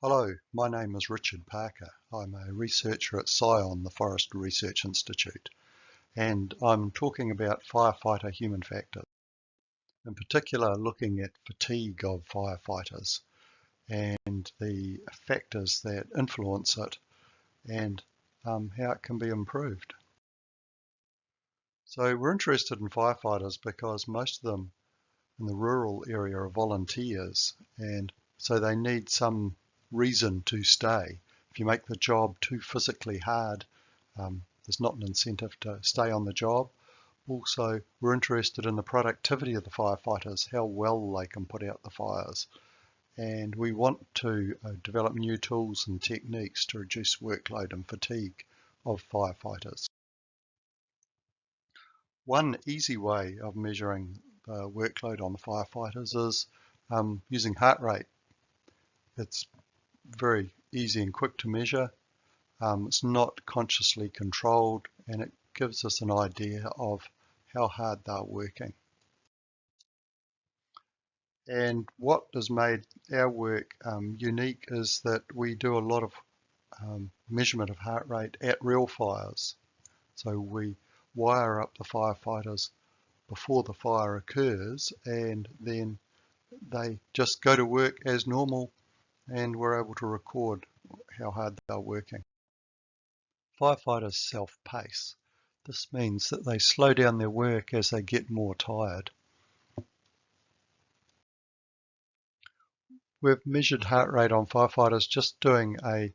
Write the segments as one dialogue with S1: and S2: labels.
S1: Hello, my name is Richard Parker. I'm a researcher at Scion, the Forest Research Institute, and I'm talking about firefighter human factors, in particular looking at fatigue of firefighters and the factors that influence it and how it can be improved. So we're interested in firefighters because most of them in the rural area are volunteers, and so they need some reason to stay. If you make the job too physically hard, there's not an incentive to stay on the job. Also, we're interested in the productivity of the firefighters, how well they can put out the fires. And we want to develop new tools and techniques to reduce workload and fatigue of firefighters. One easy way of measuring the workload on the firefighters is using heart rate. It's very easy and quick to measure. It's not consciously controlled, and it gives us an idea of how hard they're working. And what has made our work unique is that we do a lot of measurement of heart rate at real fires. So we wire up the firefighters before the fire occurs, and then they just go to work as normal, and we're able to record how hard they're working. Firefighters self-pace. This means that they slow down their work as they get more tired. We've measured heart rate on firefighters just doing a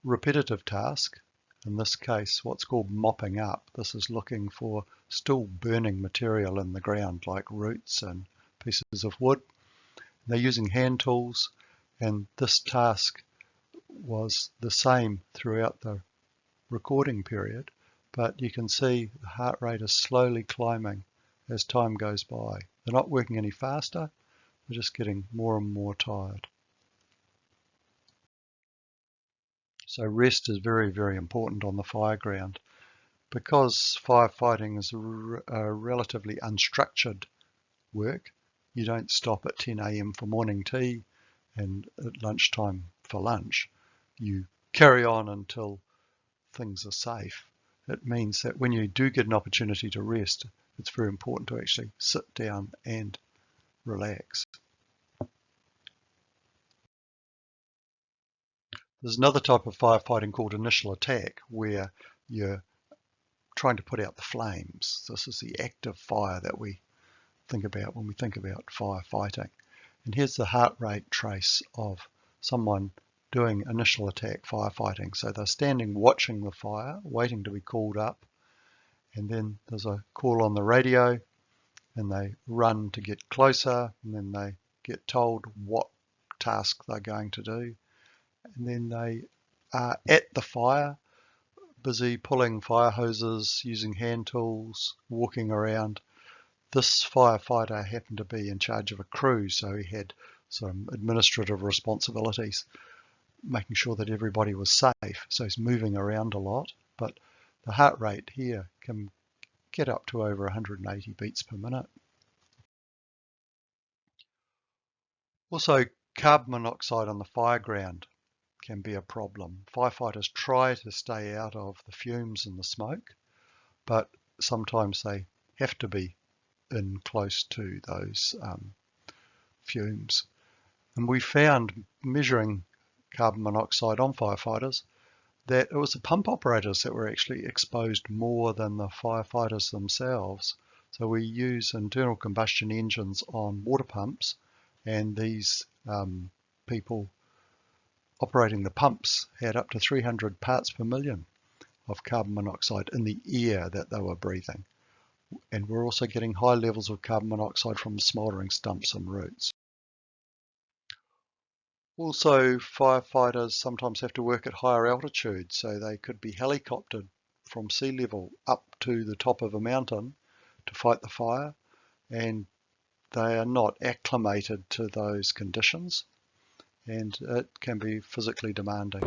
S1: repetitive task, in this case what's called mopping up. This is looking for still burning material in the ground like roots and pieces of wood. They're using hand tools, and this task was the same throughout the recording period, but you can see the heart rate is slowly climbing as time goes by. They're not working any faster, they're just getting more and more tired. So rest is very, very important on the fire ground. Because firefighting is a relatively unstructured work, you don't stop at 10 a.m. for morning tea and at lunchtime for lunch. You carry on until things are safe. It means that when you do get an opportunity to rest, it's very important to actually sit down and relax. There's another type of firefighting called initial attack, where you're trying to put out the flames. This is the active fire that we think about when we think about firefighting. And here's the heart rate trace of someone doing initial attack firefighting. So they're standing watching the fire, waiting to be called up, and then there's a call on the radio, and they run to get closer, and then they get told what task they're going to do, and then they are at the fire, busy pulling fire hoses, using hand tools, walking around. This firefighter happened to be in charge of a crew, so he had some administrative responsibilities, making sure that everybody was safe. So he's moving around a lot, but the heart rate here can get up to over 180 beats per minute. Also, carbon monoxide on the fire ground can be a problem. Firefighters try to stay out of the fumes and the smoke, but sometimes they have to be in close to those fumes. And we found, measuring carbon monoxide on firefighters, that it was the pump operators that were actually exposed more than the firefighters themselves. So we use internal combustion engines on water pumps, and these people operating the pumps had up to 300 parts per million of carbon monoxide in the air that they were breathing. And we're also getting high levels of carbon monoxide from smouldering stumps and roots. Also, firefighters sometimes have to work at higher altitudes, so they could be helicoptered from sea level up to the top of a mountain to fight the fire, and they are not acclimated to those conditions, and it can be physically demanding.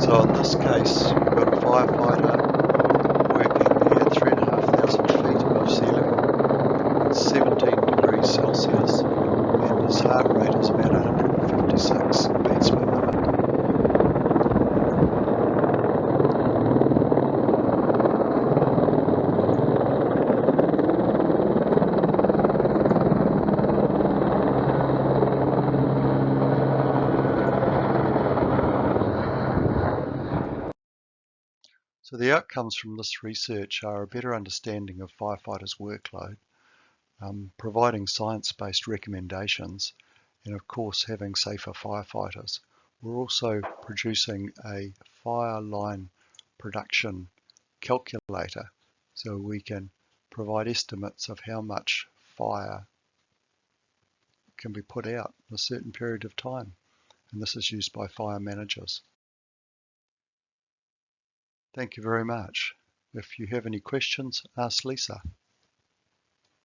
S1: So in this case, we've got a firefighter working at 3,500 feet above sea level, 7 the outcomes from this research are a better understanding of firefighters' workload, providing science-based recommendations, and of course having safer firefighters. We're also producing a fire line production calculator so we can provide estimates of how much fire can be put out in a certain period of time, and this is used by fire managers. Thank you very much. If you have any questions, ask Lisa.